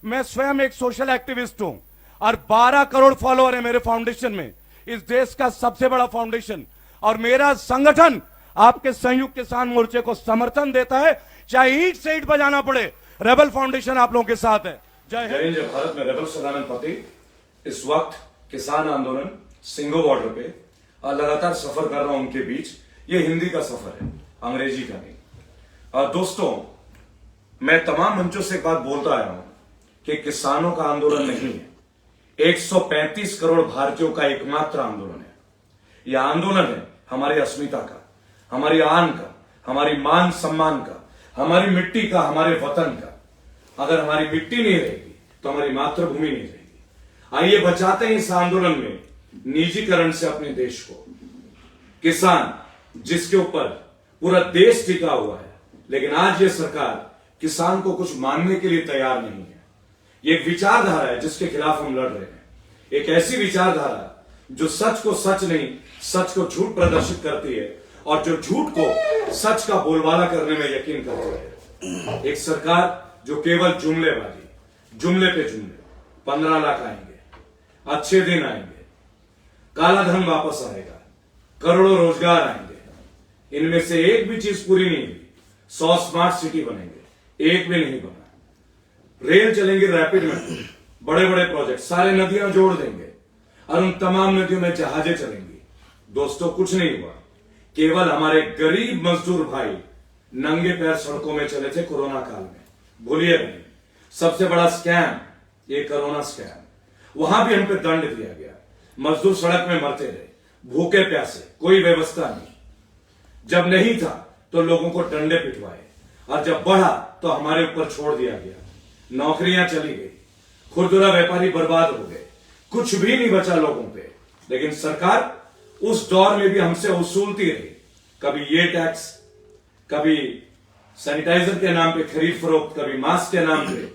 मैं स्वयं एक सोशल एक्टिविस्ट हूं और 12 करोड़ फॉलोअर है मेरे फाउंडेशन में, इस देश का सबसे बड़ा फाउंडेशन। और मेरा संगठन आपके संयुक्त किसान मोर्चे को समर्थन देता है, चाहे ईंट से ईंट बजाना पड़े। रेबल फाउंडेशन आप लोगों के साथ है। जय हिंद। जय भारत में रेबल सदानंद पति इस वक्त किसान आंदोलन सिंगो बॉर्डर पे लगातार सफर कर रहा हूं उनके बीच। ये हिंदी का सफर है, अंग्रेजी का नहीं। दोस्तों, मैं तमाम मंचों से एक बात बोलता आया हूं कि किसानों का आंदोलन नहीं है, 135 करोड़ भारतीयों का एकमात्र आंदोलन है। यह आंदोलन है हमारी अस्मिता का, हमारी आन का, हमारी मान सम्मान का, हमारी मिट्टी का, हमारे वतन का। अगर हमारी मिट्टी नहीं रहेगी तो हमारी मातृभूमि नहीं रहेगी। आइए बचाते हैं इस आंदोलन में निजीकरण से अपने देश को। किसान जिसके ऊपर पूरा देश टिका हुआ है, लेकिन आज ये सरकार किसान को कुछ मानने के लिए तैयार नहीं है। ये एक विचारधारा है जिसके खिलाफ हम लड़ रहे हैं। एक ऐसी विचारधारा जो सच को सच नहीं, सच को झूठ प्रदर्शित करती है और जो झूठ को सच का बोलबाला करने में यकीन करती है। एक सरकार जो केवल जुमलेबाजी, जुमले पे जुमले, 15 लाख आएंगे, अच्छे दिन आएंगे, काला धन वापस आएगा, करोड़ों रोजगार आएंगे, इनमें से एक भी चीज पूरी नहीं हुई। 100 स्मार्ट सिटी बनेंगे, एक भी नहीं बना। रेल चलेंगे रैपिड मेट्रो, बड़े बड़े प्रोजेक्ट, सारे नदियां जोड़ देंगे और उन तमाम नदियों में जहाजें चलेंगी। दोस्तों, कुछ नहीं हुआ। केवल हमारे गरीब मजदूर भाई नंगे पैर सड़कों में चले थे कोरोना काल में। भूलिए नहीं, सबसे बड़ा स्कैम ये कोरोना स्कैम। वहां भी हम पे दंड दिया गया, मजदूर सड़क में मरते रहे, भूखे प्यासे, कोई व्यवस्था नहीं। जब नहीं था तो लोगों को डंडे पिटवाए और जब बढ़ा तो हमारे ऊपर छोड़ दिया गया। नौकरियां चली गई, खुरदुरा व्यापारी बर्बाद हो गए, कुछ भी नहीं बचा लोगों पे। लेकिन सरकार उस दौर में भी हमसे वसूलती रही, कभी ये टैक्स, कभी सैनिटाइजर के नाम पे खरीद फरोख्त, कभी मास्क के नाम पे,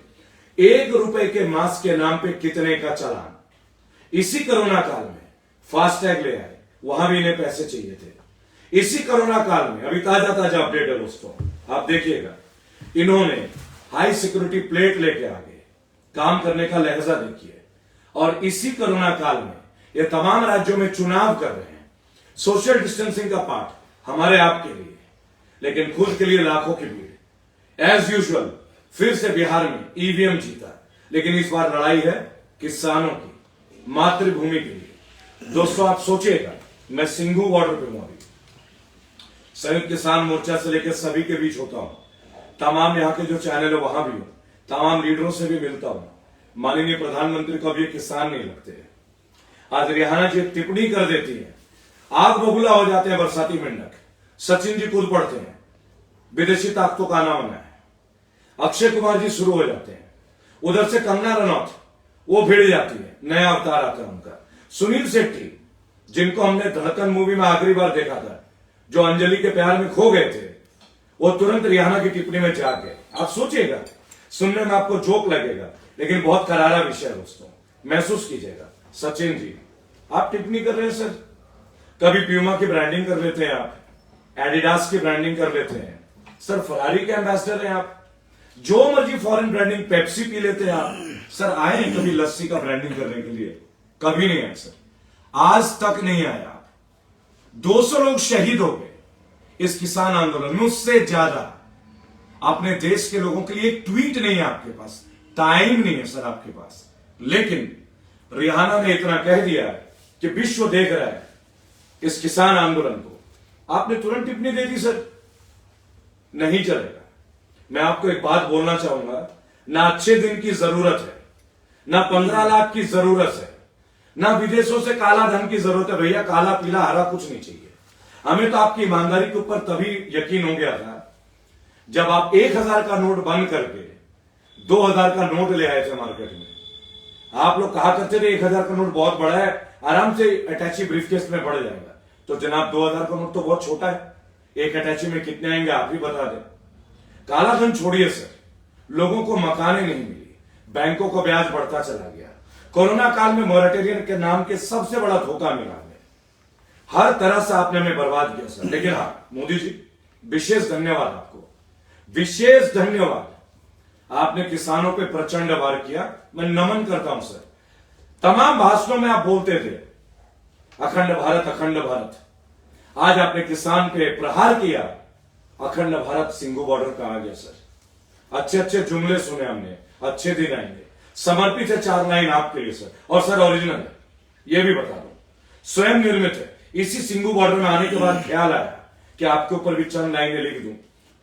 1 रुपए के मास्क के नाम पे कितने का चालान। इसी कोरोना काल में फास्टैग ले आए, वहां भी इन्हें पैसे चाहिए थे। इसी कोरोना काल में अभी ताजा ताजा अपडेट है दोस्तों, आप देखिएगा, इन्होंने हाई सिक्योरिटी प्लेट लेके आ गए, काम करने का लहजा देखिए। और इसी कोरोना काल में ये तमाम राज्यों में चुनाव कर रहे हैं। सोशल डिस्टेंसिंग का पाठ हमारे आपके लिए, लेकिन खुद के लिए लाखों की भीड़। एज यूजुअल फिर से बिहार में ईवीएम जीता, लेकिन इस बार लड़ाई है किसानों की, मातृभूमि के लिए। दोस्तों, आप सोचिएगा, मैं सिंघू बॉर्डर पे हूं, संयुक्त किसान मोर्चा से लेकर सभी के बीच होता हूं, तमाम यहां के जो चैनल है वहां भी हूं, तमाम लीडरों से भी मिलता हूं। माननीय प्रधानमंत्री को अब ये किसान नहीं लगते हैं। आज रिहाना जी टिप्पणी कर देती है, आग बबूला हो जाते हैं बरसाती मेंढक। सचिन जी कूद पड़ते हैं, विदेशी ताकतों का आना बना है। अक्षय कुमार जी शुरू हो जाते हैं, उधर से कंगना रनौत वो भिड़ जाती है, नया अवतार आता है उनका। सुनील शेट्टी, जिनको हमने धड़कन मूवी में आखिरी बार देखा था, जो अंजलि के प्यार में खो गए थे, वो तुरंत रिहाना की टिप्पणी में जाग गए। आप सोचिएगा, सुनने में आपको जोक लगेगा, लेकिन बहुत करारा विषय है दोस्तों, महसूस कीजिएगा। सचिन जी, आप टिप्पणी कर रहे हैं सर, कभी प्यूमा की ब्रांडिंग कर लेते हैं आप, एडिडास की ब्रांडिंग कर लेते हैं सर, फरारी के एम्बेसडर हैं आप, जो मर्जी फॉरेन ब्रांडिंग, पेप्सी पी लेते हैं आप सर। आए हैं कभी लस्सी का ब्रांडिंग करने के लिए? कभी नहीं आए सर, आज तक नहीं आए आप। 200 लोग शहीद हो गए इस किसान आंदोलन में, उससे ज्यादा। अपने देश के लोगों के लिए एक ट्वीट नहीं है आपके पास, टाइम नहीं है सर आपके पास। लेकिन रिहाना ने इतना कह दिया है कि विश्व देख रहा है इस किसान आंदोलन को, आपने तुरंत टिप्पणी दे दी सर। नहीं चलेगा। मैं आपको एक बात बोलना चाहूंगा, ना अच्छे दिन की जरूरत है, ना 15 लाख की जरूरत है, ना विदेशों से काला धन की जरूरत है। भैया, काला पीला हरा कुछ नहीं चाहिए हमें। तो आपकी ईमानदारी के ऊपर तभी यकीन हो गया था जब आप 1000 का नोट बंद करके 2000 का नोट ले आए थे मार्केट में। आप लोग कहा करते थे 1000 का नोट बहुत बड़ा है, आराम से अटैची ब्रीफकेस में बढ़ जाएगा। तो जनाब, 2000 का नोट तो बहुत छोटा है, एक अटैची में कितने आएंगे आप ही बता दें। काला धन छोड़िए सर, लोगों को मकानें नहीं मिली, बैंकों को ब्याज बढ़ता चला गया। कोरोना काल में मॉरेटोरियम के नाम के सबसे बड़ा धोखा मिला हमें, हर तरह से आपने हमें बर्बाद किया सर। लेकिन हाँ मोदी जी, विशेष धन्यवाद आपको, विशेष धन्यवाद। आपने किसानों पे प्रचंड वार किया, मैं नमन करता हूं सर। तमाम भाषणों में आप बोलते थे अखंड भारत, अखंड भारत। आज आपने किसान पे प्रहार किया, अखंड भारत सिंगू बॉर्डर पे आ गया सर। अच्छे अच्छे जुमले सुने हमने, अच्छे दिन आएंगे। समर्पित है 4 लाइन आपके लिए सर, और सर ओरिजिनल है, ये भी बता दो, स्वयं निर्मित है। इसी सिंगू बॉर्डर में आने के बाद ख्याल आया कि आपके ऊपर भी चंद लाइनें लिख दूं,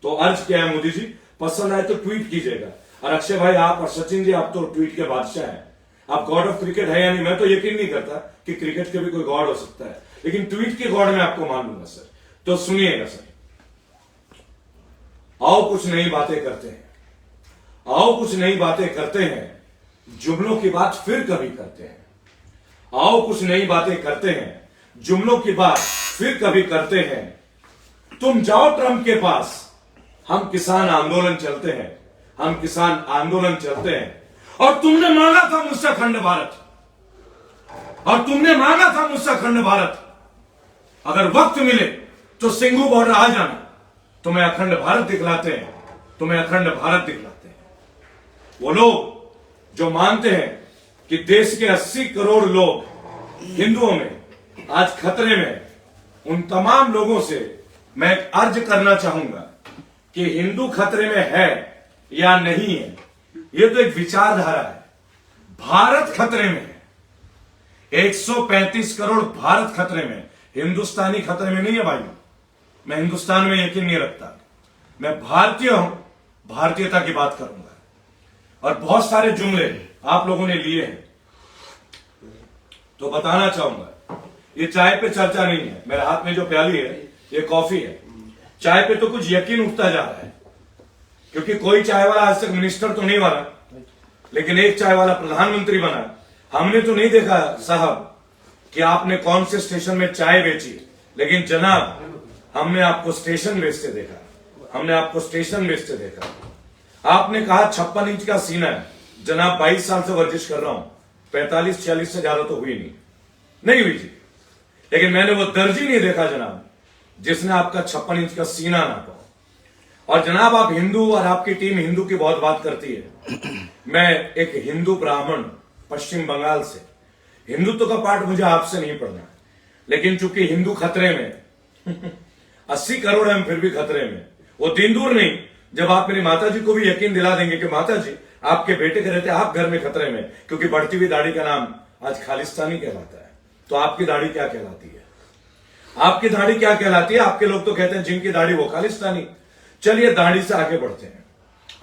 तो अर्ज किया है मोदी जी, पसंद आए तो ट्वीट कीजिएगा। और अक्षय भाई आप और सचिन जी, आप तो ट्वीट के बादशाह हैं। आप गॉड ऑफ क्रिकेट है या नहीं, मैं तो यकीन नहीं करता कि क्रिकेट के भी कोई गॉड हो सकता है, लेकिन ट्वीट के गॉड में आपको मान लूंगा सर। तो सुनिएगा सर, आओ कुछ नई बातें करते हैं, आओ कुछ नई बातें करते हैं, जुमलों की बात फिर कभी करते हैं। आओ कुछ नई बातें करते हैं, जुमलों की बात फिर कभी करते हैं। तुम जाओ ट्रंप के पास, हम किसान आंदोलन चलते हैं, हम किसान आंदोलन चलते हैं। और तुमने मांगा था मुझसे अखंड भारत, और तुमने मांगा था मुझसे अखंड भारत। अगर वक्त मिले तो सिंगू बॉर्डर आ जाना, तुम्हें अखंड भारत दिखलाते हैं, तुम्हें अखंड भारत दिखलाते हैं। वो लोग जो मानते हैं कि देश के 80 करोड़ लोग हिंदुओं में आज खतरे में, उन तमाम लोगों से मैं अर्ज करना चाहूंगा कि हिंदू खतरे में है या नहीं है, ये तो एक विचारधारा है। भारत खतरे में है, 135 करोड़ भारत खतरे में, हिंदुस्तानी खतरे में नहीं है भाई। मैं हिंदुस्तान में यकीन नहीं रखता, मैं भारतीय हूं, भारतीयता की बात करूंगा। और बहुत सारे जुमले आप लोगों ने लिए हैं, तो बताना चाहूंगा, ये चाय पे चर्चा नहीं है। मेरे हाथ में जो प्याली है ये कॉफी है। चाय पे तो कुछ यकीन उठता जा रहा है, क्योंकि कोई चाय वाला आज तक मिनिस्टर तो नहीं बना, लेकिन एक चाय वाला प्रधानमंत्री बना। हमने तो नहीं देखा साहब कि आपने कौन से स्टेशन में चाय बेची, लेकिन जनाब हमने आपको स्टेशन बेचते देखा, हमने आपको स्टेशन बेचते देखा। आपने कहा 56 इंच का सीना है, जनाब 22 साल से वर्जिश कर रहा हूं, 45-46 से ज्यादा तो हुई नहीं हुई जी, लेकिन मैंने वो दर्जी नहीं देखा जनाब जिसने आपका 56 इंच का सीना नापा। और जनाब आप हिंदू, और आपकी टीम हिंदू की बहुत बात करती है। मैं एक हिंदू ब्राह्मण पश्चिम बंगाल से, हिंदुत्व का पाठ मुझे आपसे नहीं पढ़ना, लेकिन चूंकि हिंदू खतरे में 80 करोड़ हम फिर भी खतरे में। वो दिन दूर नहीं जब आप मेरी माता जी को भी यकीन दिला देंगे कि माता जी आपके बेटे के रहते आप घर में खतरे में, क्योंकि बढ़ती हुई दाढ़ी का नाम आज खालिस्तानी कहलाता है। तो आपकी दाढ़ी क्या कहलाती है? आपकी दाढ़ी क्या कहलाती है? आपके लोग तो कहते हैं जिनकी दाढ़ी वो खालिस्तानी। चलिए दाढ़ी से आगे बढ़ते हैं,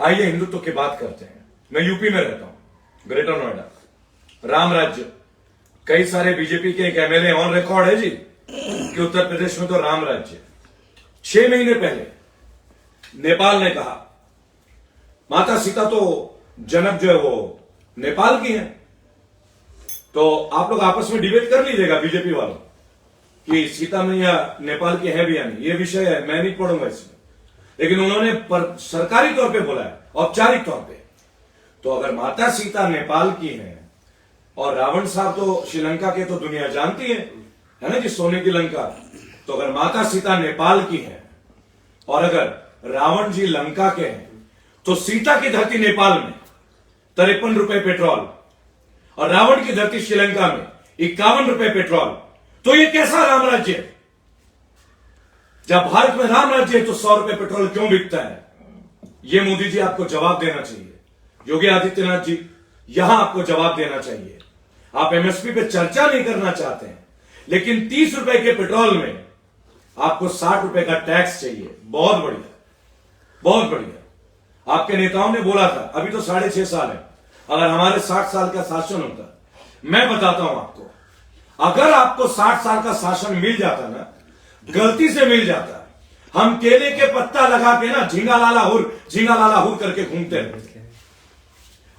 आइए हिंदुत्व की बात करते हैं। मैं यूपी में रहता हूं, ग्रेटर नोएडा, राम राज्य। कई सारे बीजेपी के एक एमएलए ऑन रिकॉर्ड है जी कि उत्तर प्रदेश में तो राम राज्य। 6 महीने पहले नेपाल ने कहा माता सीता तो जनक जो है वो नेपाल की है। तो आप लोग आपस में डिबेट कर लीजिएगा बीजेपी वालों कि सीता मैया नेपाल की है भी या नहीं। ये विषय है, मैं नहीं पढ़ूंगा इसमें, लेकिन उन्होंने सरकारी तौर पे बोला है, औपचारिक तौर पे। तो अगर माता सीता नेपाल की है और रावण साहब तो श्रीलंका के, तो दुनिया जानती है ना जी, सोने की लंका। तो अगर माता सीता नेपाल की है और अगर रावण जी लंका के हैं, तो सीता की धरती नेपाल में 53 रुपए पेट्रोल और रावण की धरती श्रीलंका में 51 रुपए पेट्रोल। तो ये कैसा राम राज्य है? जब भारत में राम राज्य है तो 100 रुपए पेट्रोल क्यों बिकता है? ये मोदी जी आपको जवाब देना चाहिए, योगी आदित्यनाथ जी यहां आपको जवाब देना चाहिए। आप एमएसपी पे चर्चा नहीं करना चाहते हैं, लेकिन 30 रुपए के पेट्रोल में आपको 60 रुपए का टैक्स चाहिए। बहुत बढ़िया, बहुत बढ़िया। आपके नेताओं ने बोला था अभी तो 6.5 साल है, अगर हमारे 60 साल का शासन होता, मैं बताता हूं आपको, अगर आपको 60 साल का शासन मिल जाता ना, गलती से मिल जाता, हम केले के पत्ता लगा के ना झींगा लाला हुर करके घूमते रहते।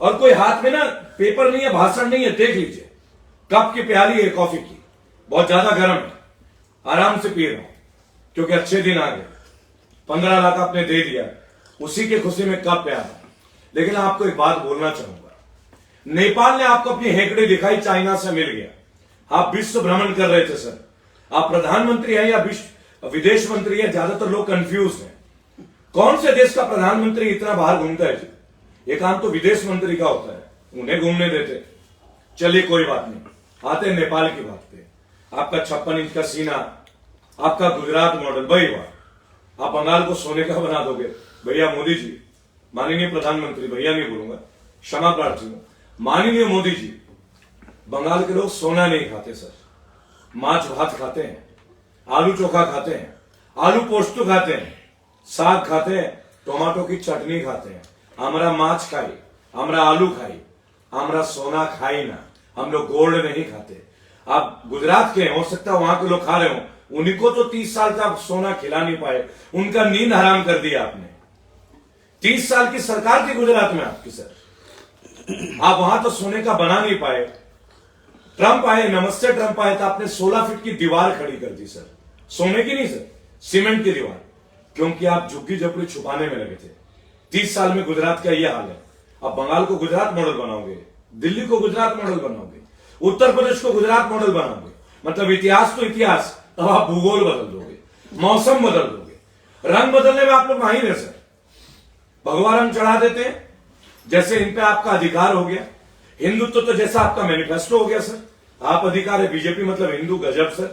और कोई हाथ में ना पेपर नहीं है, भाषण नहीं है, देख लीजिए, कप की प्याली है कॉफी की, बहुत ज्यादा गर्म है, आराम से पी रहा हूं क्योंकि अच्छे दिन आ गए। 15 लाख आपने दे दिया, उसी के खुशी में कप प्यार। लेकिन आपको एक बात बोलना चाहूंगा, नेपाल ने आपको अपनी हेकड़ी दिखाई, चाइना से मिल गया। आप विश्व भ्रमण कर रहे थे सर, आप प्रधानमंत्री हैं या विदेश मंत्री हैं? ज्यादातर लोग कंफ्यूज हैं, कौन से देश का प्रधानमंत्री इतना बाहर घूमता है जी? ये काम तो विदेश मंत्री का होता है, उन्हें घूमने देते। चलिए कोई बात नहीं, आते हैं नेपाल की बात पे। आपका 56 इंच का सीना, आपका गुजरात मॉडल, भाई वाह, आप बंगाल को सोने का बना दोगे। भैया मोदी जी, माननीय प्रधानमंत्री, भैया नहीं बोलूंगा, क्षमा प्रार्थी हूं, माननीय मोदी जी, बंगाल के लोग सोना नहीं खाते सर, माछ भात खाते हैं, आलू चोखा खाते हैं, आलू पोस्तु खाते हैं, साग खाते हैं, टमाटो की चटनी खाते हैं। हमरा माछ खाई, हमरा आलू खाई, हमरा सोना खाई ना, हम लोग गोल्ड नहीं खाते। आप गुजरात के हैं, हो सकता है वहां के लोग खा रहे हो, उन्हीं को तो 30 साल तक सोना खिला नहीं पाए, उनका नींद हराम कर दिया आपने। 30 साल की सरकार थी गुजरात में आपकी सर, आप वहां तो सोने का बना नहीं पाए। ट्रंप आए, नमस्ते ट्रंप आए, तो आपने 16 फीट की दीवार खड़ी कर दी सर, सोने की नहीं सर, सीमेंट की दीवार, क्योंकि आप झुग्गी झोपड़ी छुपाने में लगे थे। 30 साल में गुजरात का यह हाल है। अब बंगाल को गुजरात मॉडल बनाओगे, दिल्ली को गुजरात मॉडल बनाओगे, उत्तर प्रदेश को गुजरात मॉडल बनाओगे, मतलब इतिहास तो इतिहास, तब आप भूगोल बदल दोगे, मौसम बदल दोगे, रंग बदलने में आप लोग माहिर है सर। भगवा रंग चढ़ा देते हैं, जैसे इन पे आपका अधिकार हो गया। हिंदुत्व तो जैसा आपका मैनिफेस्टो हो गया सर, आप अधिकार है, बीजेपी मतलब हिंदू, गजब सर।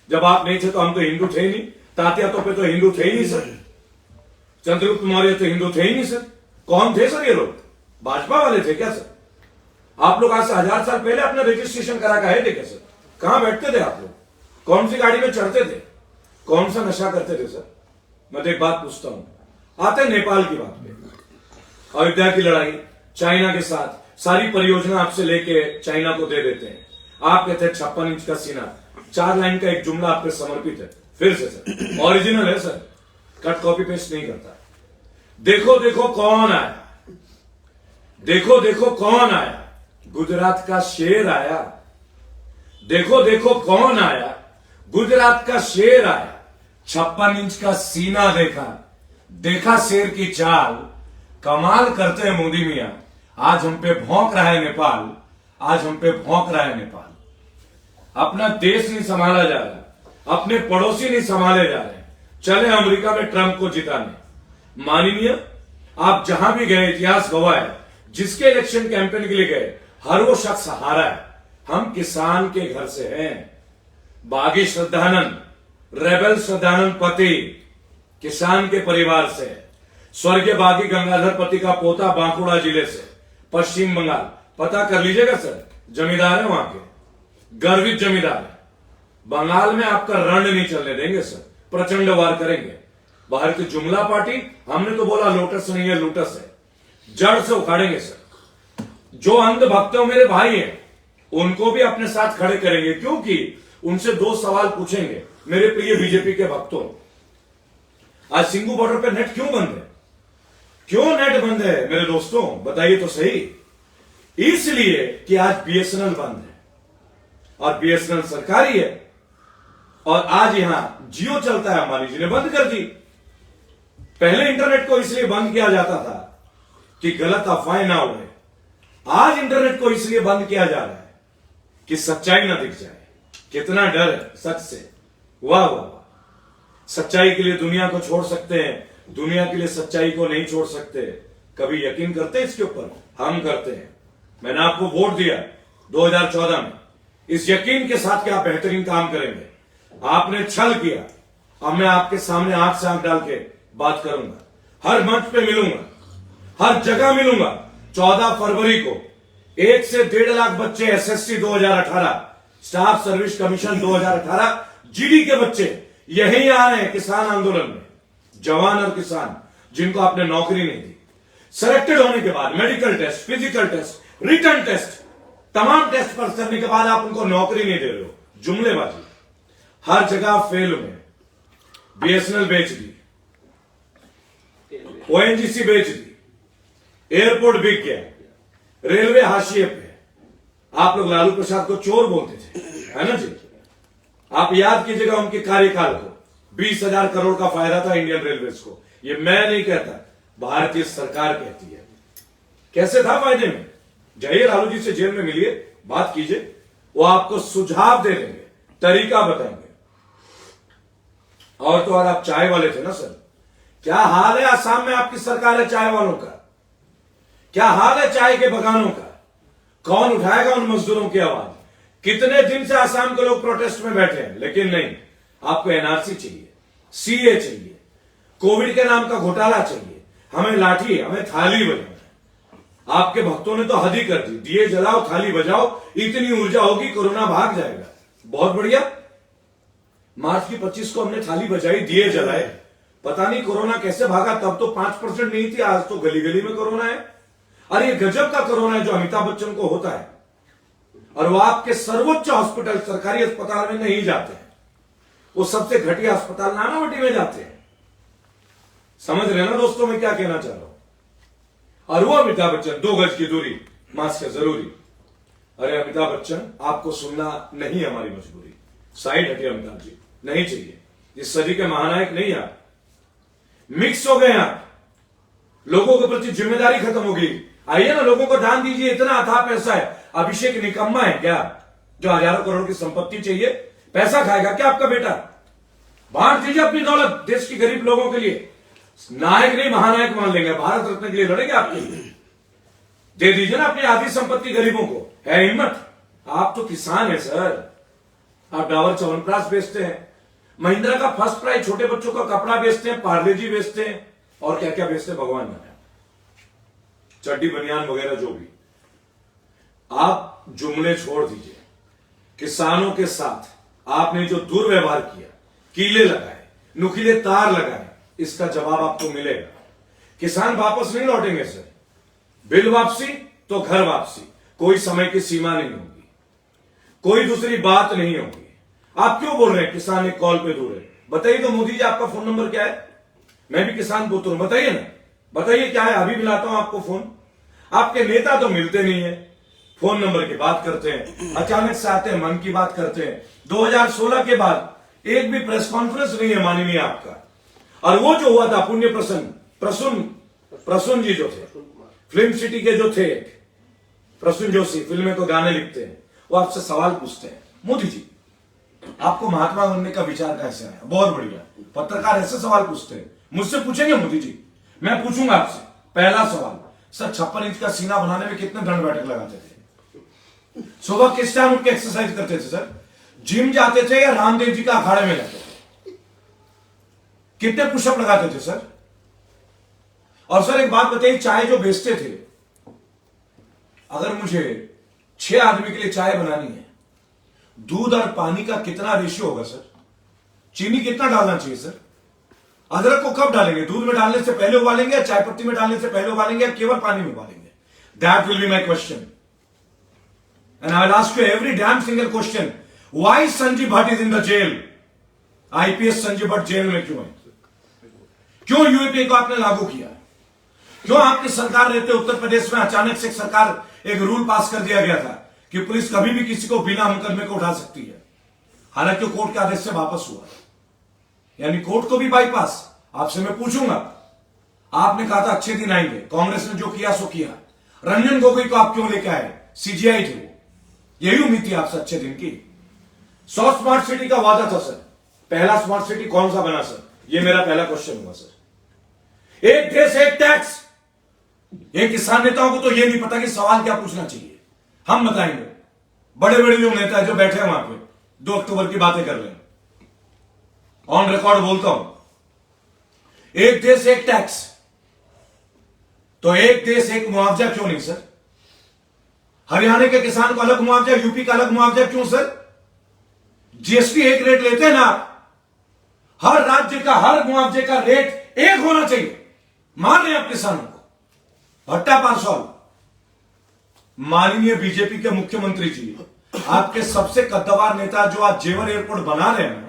जब आप नहीं थे तो हम तो हिंदू थे ही नहीं, तात्या तोपे तो हिंदू थे ही नहीं सर, चंद्रगुप्त मौर्य तो हिंदू थे ही नहीं सर। कौन थे सर ये लोग? भाजपा वाले थे क्या सर? आप लोग आज से 1000 साल पहले अपना रजिस्ट्रेशन करा के आए थे क्या सर? कहां बैठते थे आप लोग? कौन सी गाड़ी में चढ़ते थे? कौन सा नशा करते थे सर? मैं तो एक बात पूछता हूं, आते हैं नेपाल की बात पे। अयोध्या की लड़ाई चाइना के साथ, सारी परियोजना आपसे लेके चाइना को दे देते हैं। आप कहते हैं 56 इंच का सीना, 4 लाइन का एक जुमला आप पे समर्पित है। फिर से सर, ओरिजिनल है सर, कट कॉपी पेस्ट नहीं करता। देखो देखो कौन आया, देखो देखो कौन आया, गुजरात का शेर आया। देखो देखो कौन आया, गुजरात का शेर आया। 56 इंच का सीना देखा, देखा शेर की चाल, कमाल करते हैं मोदी मियां। आज हम पे भौंक रहा है नेपाल, आज हम पे भौंक रहा है नेपाल। अपना देश नहीं संभाला जा रहा, अपने पड़ोसी नहीं संभाले जा रहे, चले अमेरिका में ट्रंप को जिताने। माननीय, आप जहां भी गए इतिहास गवाह है, जिसके इलेक्शन कैंपेन के लिए गए हर वो शख्स हारा है। हम किसान के घर से हैं, बागी श्रद्धानंद, रेबल श्रद्धानंद पति किसान के परिवार से, स्वर्गीय बागी गंगाधर पति का पोता बांकुड़ा जिले से, पश्चिम बंगाल। पता कर लीजिएगा सर, जमींदार है वहां के, गर्वित जमींदार है। बंगाल में आपका रण नहीं चलने देंगे सर, प्रचंड वार करेंगे। बाहर की जुमला पार्टी, हमने तो बोला लोटस नहीं है लूटस है, जड़ से उखाड़ेंगे सर। जो अंध भक्तों मेरे भाई हैं, उनको भी अपने साथ खड़े करेंगे, क्योंकि उनसे 2 सवाल पूछेंगे। मेरे प्रिय बीजेपी के भक्तों, आज सिंगू बॉर्डर पे नेट क्यों बंद है? क्यों नेट बंद है मेरे दोस्तों, बताइए तो सही। इसलिए कि आज बीएसएनएल बंद है, और बीएसएनएल सरकारी है, और आज यहां जियो चलता है, अंबानी जी ने बंद कर दी। पहले इंटरनेट को इसलिए बंद किया जाता था कि गलत अफवाहें ना उड़े। आज इंटरनेट को इसलिए बंद किया जा रहा है कि सच्चाई ना दिख जाए। कितना डर है सच से, वाह वाह वाह। सच्चाई के लिए दुनिया को छोड़ सकते हैं, दुनिया के लिए सच्चाई को नहीं छोड़ सकते। कभी यकीन करते हैं इसके ऊपर? हम करते हैं। मैंने आपको वोट दिया 2014 में, इस यकीन के साथ कि आप बेहतरीन काम करेंगे। आपने छल किया, अब मैं आपके सामने आंख से आंख डाल के बात करूंगा, हर मंच पे मिलूंगा, हर जगह मिलूंगा। 14 फरवरी को 1 से 1.5 लाख बच्चे SSC 2018, staff service commission 2018, GD के बच्चे यही आ रहे हैं किसान आंदोलन में। जवान और किसान जिनको आपने नौकरी नहीं दी, सिलेक्टेड होने के बाद medical test, physical test, written test, तमाम टेस्ट पास करने के बाद आप उनको नौकरी नहीं दे रहे हो, जुमलेबाजी। हर जगह फेल हुए। बीएसएनएल बेच दी, ओएनजीसी बेच दी, एयरपोर्ट बिक गया, रेलवे हाशिए पे। आप लोग लालू प्रसाद को चोर बोलते थे, है ना जी? आप याद कीजिएगा उनके कार्यकाल को, 20,000 करोड़ का फायदा था इंडियन रेलवेज को। ये मैं नहीं कहता, भारतीय सरकार कहती है। कैसे था फायदे में? जाइए लालू जी से जेल में मिलिए, बात कीजिए, वो आपको सुझाव दे देंगे, तरीका बताएंगे। और तो और आप चाय वाले थे ना सर, क्या हाल है आसाम में आपकी सरकार है चाय वालों का? क्या हाल है चाय के बगानों का? कौन उठाएगा उन मजदूरों की आवाज? कितने दिन से आसाम के लोग प्रोटेस्ट में बैठे हैं, लेकिन नहीं, आपको एनआरसी चाहिए, सीए चाहिए, कोविड के नाम का घोटाला चाहिए, हमें लाठी, हमें थाली बजाना है। आपके भक्तों ने तो हद ही कर दी, दिए जलाओ थाली बजाओ, इतनी ऊर्जा होगी कोरोना भाग जाएगा। बहुत बढ़िया, मार्च की 25 को हमने थाली बजाई, दिए जलाए, पता नहीं कोरोना कैसे भागा। तब तो 5% नहीं थी, आज तो गली गली में कोरोना है। अरे ये गजब का कोरोना है जो अमिताभ बच्चन को होता है, और वो आपके सर्वोच्च हॉस्पिटल सरकारी अस्पताल में नहीं जाते हैं, वो सबसे घटिया अस्पताल नानावटी में जाते हैं। समझ रहे हैं ना दोस्तों मैं क्या कहना चाह रहा हूं? और वो अमिताभ बच्चन 2 गज की दूरी, मास्क है जरूरी। अरे अमिताभ बच्चन, आपको सुनना नहीं है हमारी मजबूरी, साइड हटिए अमिताभ जी, नहीं चाहिए। इस सदी के महानायक नहीं आप, मिक्स हो गए आप, लोगों के प्रति जिम्मेदारी खत्म हो गई। आइए ना, लोगों को दान दीजिए, इतना अथाह पैसा है। अभिषेक निकम्मा है क्या जो हजारों करोड़ की संपत्ति चाहिए? पैसा खाएगा क्या आपका बेटा? बांट दीजिए अपनी दौलत देश के गरीब लोगों के लिए। नायक नहीं महानायक मान लेंगे, भारत रत्न के लिए लड़ेंगे आपके लिए। दे दीजिए ना अपनी आधी संपत्ति गरीबों को, है हिम्मत? आप तो किसान है सर, आप डाबर च्यवनप्राश बेचते हैं, महिंद्रा का फर्स्ट प्राइज छोटे बच्चों का कपड़ा बेचते हैं, पार्ले जी बेचते हैं, और क्या क्या बेचते हैं भगवान जाने, चड्डी बनियान वगैरह जो भी। आप जुमले छोड़ दीजिए। किसानों के साथ आपने जो दुर्व्यवहार किया, कीले लगाए, नुकीले तार लगाए, इसका जवाब आपको मिलेगा। किसान वापस नहीं लौटेंगे सर, बिल वापसी तो घर वापसी, कोई समय की सीमा नहीं होगी, कोई दूसरी बात नहीं होगी। आप क्यों बोल रहे हैं किसान एक कॉल पे दूर है? बताइए तो मोदी जी, आपका फोन नंबर क्या है? मैं भी किसान पुत्र हूं, बताइए ना, बताइए क्या है, अभी मिलाता हूं आपको फोन। आपके नेता तो मिलते नहीं है, फोन नंबर की बात करते हैं, अचानक से आते हैं, मन की बात करते हैं। 2016 के बाद एक भी प्रेस कॉन्फ्रेंस नहीं है माननीय आपका। और वो जो हुआ था पुण्य प्रसून जी जो थे, फिल्म सिटी के जो थे, प्रसून जोशी, फिल्में तो गाने लिखते हैं, वो आपसे सवाल पूछते हैं, मोदी जी आपको महात्मा बनने का विचार कैसे आया? बहुत बढ़िया, पत्रकार ऐसे सवाल पूछते हैं, मुझसे पूछेंगे मोदी जी? मैं पूछूंगा आपसे पहला सवाल, सर 56 इंच का सीना बनाने में कितने दंड बैठक लगाते थे? सुबह किस टाइम उठ के एक्सरसाइज करते थे सर? जिम जाते थे या रामदेव जी का अखाड़े में जाते थे? कितने पुशअप लगाते थे सर? और सर एक बात बताइए, चाय जो बेचते थे, अगर मुझे 6 आदमी के लिए चाय बनानी है, दूध और पानी का कितना रेशियो होगा सर? चीनी कितना डालना चाहिए सर? अदरक को कब डालेंगे? दूध में डालने से पहले उबालेंगे या चाय पत्ती में डालने से पहले उबालेंगे या केवल पानी में उबालेंगे? That will be my question, and I will ask you every damn single question. Why Sanjiv Bhatt is in the jail? IPS Sanjiv Bhatt jail में क्यों है? क्यों यूएपीए को आपने लागू किया? क्यों आपकी सरकार रहते उत्तर प्रदेश में अचानक से सरकार एक रूल पास कर दिया गया था कि पुलिस कभी भी किसी को बिना मुकदमे को उठा सकती है, हालांकि कोर्ट के आदेश से वापस हुआ, यानी कोर्ट को भी बाईपास। आपसे मैं पूछूंगा, आपने कहा था अच्छे दिन आएंगे, कांग्रेस ने जो किया सो किया, रंजन गोगोई को आप क्यों लेकर आए? सीजीआई थे वो, यही उम्मीद थी आपसे अच्छे दिन की। 100 स्मार्ट सिटी का वादा था सर, पहला स्मार्ट सिटी कौन सा बना सर? ये मेरा पहला क्वेश्चन हुआ सर। एक देश एक टैक्स, ये किसान नेताओं को तो ये नहीं पता कि सवाल क्या पूछना चाहिए। हम बताएंगे, बड़े बड़े जो नेता जो बैठे हैं वहां पे, 2 अक्टूबर की बातें कर रहे हैं, ऑन रिकॉर्ड बोलता हूं, एक देश एक टैक्स, तो एक देश एक मुआवजा क्यों नहीं सर? हरियाणा के किसान को अलग मुआवजा, यूपी का अलग मुआवजा क्यों सर? जीएसटी एक रेट लेते हैं ना, हर राज्य का हर मुआवजे का रेट एक होना चाहिए। मान रहे हैं आप किसानों को? भट्टा पारसौल, माननीय बीजेपी के मुख्यमंत्री जी, आपके सबसे कद्दावर नेता जो आज जेवर एयरपोर्ट बना रहे हैं,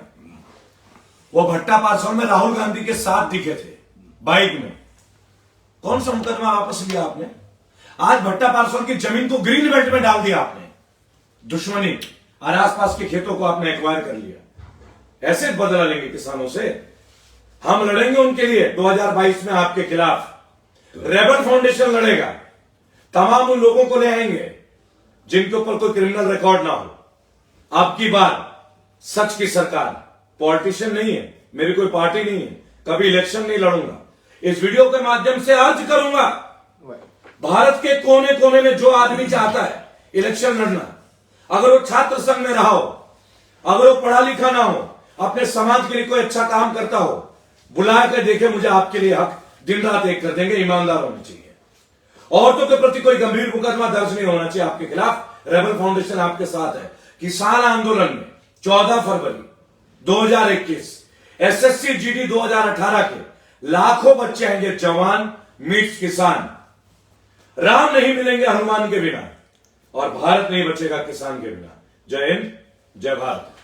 वो भट्टा पारसौल में राहुल गांधी के साथ दिखे थे बाइक में। कौन सा मुकदमा वापस लिया आपने? आज भट्टा पारसौल की जमीन को ग्रीन बेल्ट में डाल दिया आपने, दुश्मनी और आसपास के खेतों को आपने एक्वायर कर लिया। ऐसे बदला लेंगे किसानों से? हम लड़ेंगे उनके लिए 2022 में आपके खिलाफ। रेबल फाउंडेशन लड़ेगा, तमाम उन लोगों को ले आएंगे जिनके ऊपर कोई क्रिमिनल रिकॉर्ड ना हो। अब की बार सच की सरकार, पॉलिटिशियन नहीं है, मेरी कोई पार्टी नहीं है, कभी इलेक्शन नहीं लड़ूंगा। इस वीडियो के माध्यम से अर्ज करूंगा भारत के कोने कोने में जो आदमी चाहता है इलेक्शन लड़ना, अगर वो छात्र संघ में रहा हो, अगर वो पढ़ा लिखा ना हो, अपने समाज के लिए कोई अच्छा काम करता हो, बुला कर देखे मुझे आपके लिए हक दिन रात एक कर देंगे। ईमानदार होने चाहिए। औरतों के प्रति कोई गंभीर मुकदमा दर्ज नहीं होना चाहिए आपके खिलाफ। रेबल फाउंडेशन आपके साथ है। किसान आंदोलन में 14 फरवरी 2021 एसएससी जीडी 2018 के लाखों बच्चे आएंगे जवान मीट्स किसान। राम नहीं मिलेंगे हनुमान के बिना और भारत नहीं बचेगा किसान के बिना। जय हिंद, जय भारत।